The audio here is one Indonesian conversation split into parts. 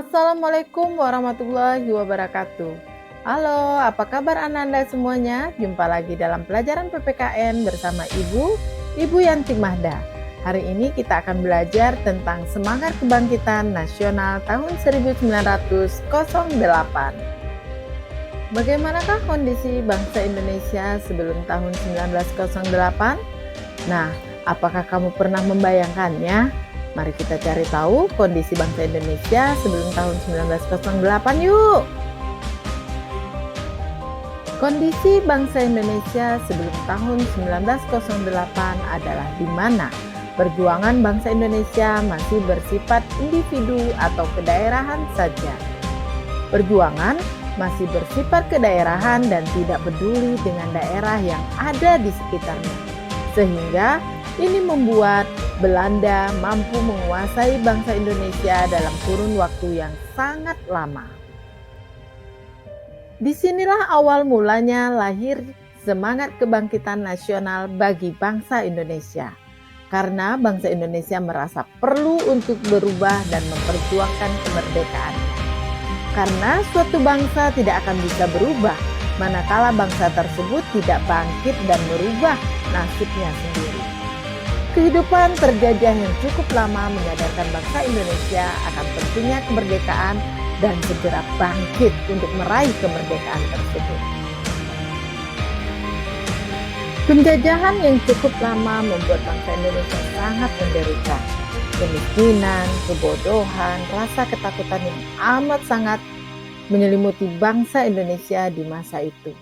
Assalamualaikum warahmatullahi wabarakatuh. Halo, apa kabar Ananda semuanya? Jumpa lagi dalam pelajaran PPKN bersama Ibu Yanti Mahda. Hari ini kita akan belajar tentang semangat kebangkitan nasional tahun 1908. Bagaimanakah kondisi bangsa Indonesia sebelum tahun 1908? Nah, apakah kamu pernah membayangkannya? Mari kita cari tahu kondisi bangsa Indonesia sebelum tahun 1908 yuk. Kondisi bangsa Indonesia sebelum tahun 1908 adalah di mana perjuangan bangsa Indonesia masih bersifat individu atau kedaerahan saja. Perjuangan masih bersifat kedaerahan dan tidak peduli dengan daerah yang ada di sekitarnya. Sehingga ini membuat Belanda mampu menguasai bangsa Indonesia dalam kurun waktu yang sangat lama. Disinilah awal mulanya lahir semangat kebangkitan nasional bagi bangsa Indonesia. Karena bangsa Indonesia merasa perlu untuk berubah dan memperjuangkan kemerdekaan. Karena suatu bangsa tidak akan bisa berubah manakala bangsa tersebut tidak bangkit dan merubah nasibnya sendiri. Kehidupan terjajah yang cukup lama menyadarkan bangsa Indonesia akan pentingnya kemerdekaan dan segera bangkit untuk meraih kemerdekaan tersebut. Penjajahan yang cukup lama membuat bangsa Indonesia sangat menderita. Kemiskinan, kebodohan, rasa ketakutan yang amat sangat menyelimuti bangsa Indonesia di masa itu.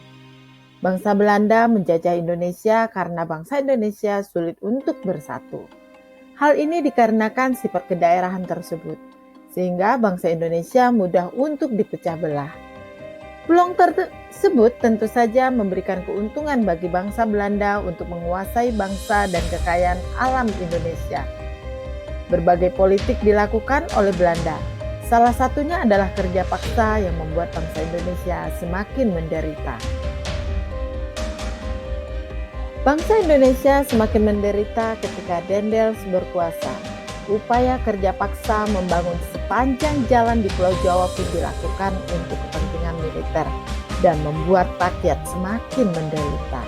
Bangsa Belanda menjajah Indonesia karena bangsa Indonesia sulit untuk bersatu. Hal ini dikarenakan sifat kedaerahan tersebut, sehingga bangsa Indonesia mudah untuk dipecah belah. Peluang tersebut tentu saja memberikan keuntungan bagi bangsa Belanda untuk menguasai bangsa dan kekayaan alam Indonesia. Berbagai politik dilakukan oleh Belanda. Salah satunya adalah kerja paksa yang membuat bangsa Indonesia semakin menderita. Bangsa Indonesia semakin menderita ketika Daendels berkuasa. Upaya kerja paksa membangun sepanjang jalan di Pulau Jawa pun dilakukan untuk kepentingan militer dan membuat rakyat semakin menderita.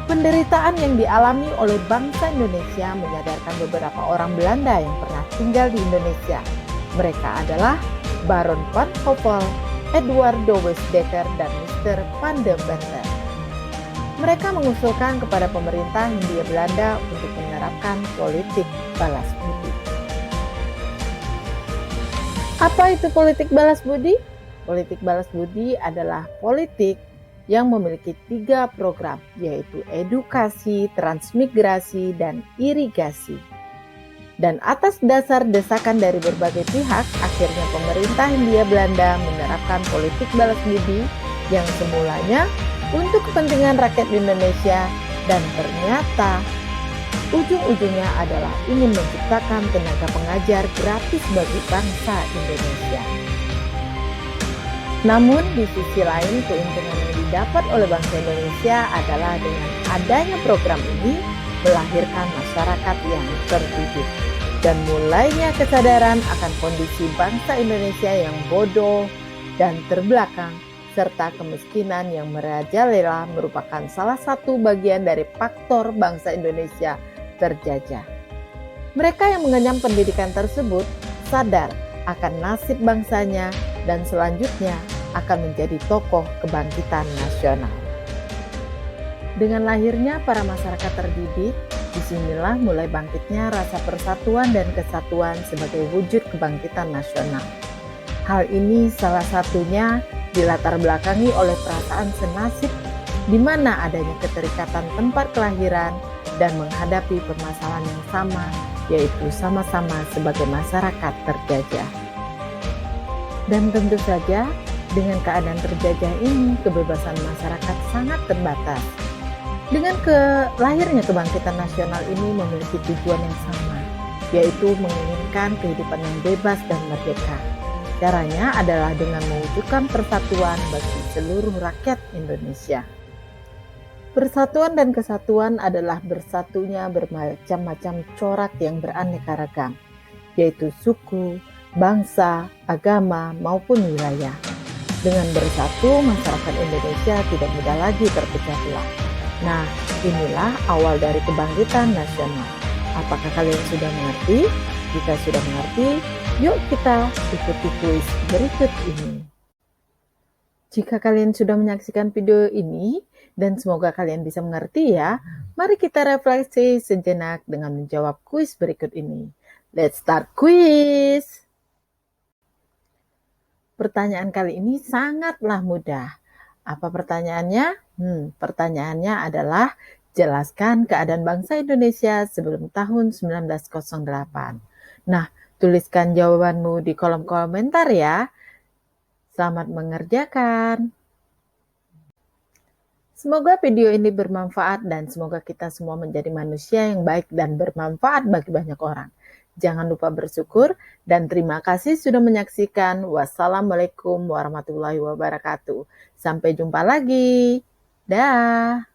Penderitaan yang dialami oleh bangsa Indonesia menyadarkan beberapa orang Belanda yang pernah tinggal di Indonesia. Mereka adalah Baron van Hopel, Edward de Westdekker, dan Mr. van der Benten. Mereka mengusulkan kepada pemerintah Hindia Belanda untuk menerapkan politik balas budi. Apa itu politik balas budi? Politik balas budi adalah politik yang memiliki 3 program, yaitu edukasi, transmigrasi, dan irigasi. Dan atas dasar desakan dari berbagai pihak, akhirnya pemerintah Hindia Belanda menerapkan politik balas budi yang semulanya untuk kepentingan rakyat Indonesia dan ternyata ujung-ujungnya adalah ingin menciptakan tenaga pengajar gratis bagi bangsa Indonesia. Namun di sisi lain keuntungan yang didapat oleh bangsa Indonesia adalah dengan adanya program ini melahirkan masyarakat yang terdidik dan mulainya kesadaran akan kondisi bangsa Indonesia yang bodoh dan terbelakang serta kemiskinan yang merajalela merupakan salah satu bagian dari faktor bangsa Indonesia terjajah. Mereka yang mengenyam pendidikan tersebut sadar akan nasib bangsanya dan selanjutnya akan menjadi tokoh kebangkitan nasional. Dengan lahirnya para masyarakat terdidik, disinilah mulai bangkitnya rasa persatuan dan kesatuan sebagai wujud kebangkitan nasional. Hal ini salah satunya dilatar belakangi oleh perasaan senasib di mana adanya keterikatan tempat kelahiran dan menghadapi permasalahan yang sama, yaitu sama-sama sebagai masyarakat terjajah. Dan tentu saja, dengan keadaan terjajah ini, kebebasan masyarakat sangat terbatas. Dengan lahirnya kebangkitan nasional ini memiliki tujuan yang sama, yaitu menginginkan kehidupan yang bebas dan merdeka. Caranya adalah dengan mewujudkan persatuan bagi seluruh rakyat Indonesia. Persatuan dan kesatuan adalah bersatunya bermacam-macam corak yang beraneka ragam, yaitu suku, bangsa, agama, maupun wilayah. Dengan bersatu, masyarakat Indonesia tidak mudah lagi terpecah belah. Nah, inilah awal dari kebangkitan nasional. Apakah kalian sudah mengerti? Jika sudah mengerti, yuk kita ikuti kuis berikut ini. Jika kalian sudah menyaksikan video ini, dan semoga kalian bisa mengerti ya, mari kita refleksi sejenak dengan menjawab kuis berikut ini. Let's start quiz! Pertanyaan kali ini sangatlah mudah. Apa pertanyaannya? Pertanyaannya adalah, jelaskan keadaan bangsa Indonesia sebelum tahun 1908. Nah, tuliskan jawabanmu di kolom komentar ya. Selamat mengerjakan. Semoga video ini bermanfaat dan semoga kita semua menjadi manusia yang baik dan bermanfaat bagi banyak orang. Jangan lupa bersyukur dan terima kasih sudah menyaksikan. Wassalamualaikum warahmatullahi wabarakatuh. Sampai jumpa lagi. Dah.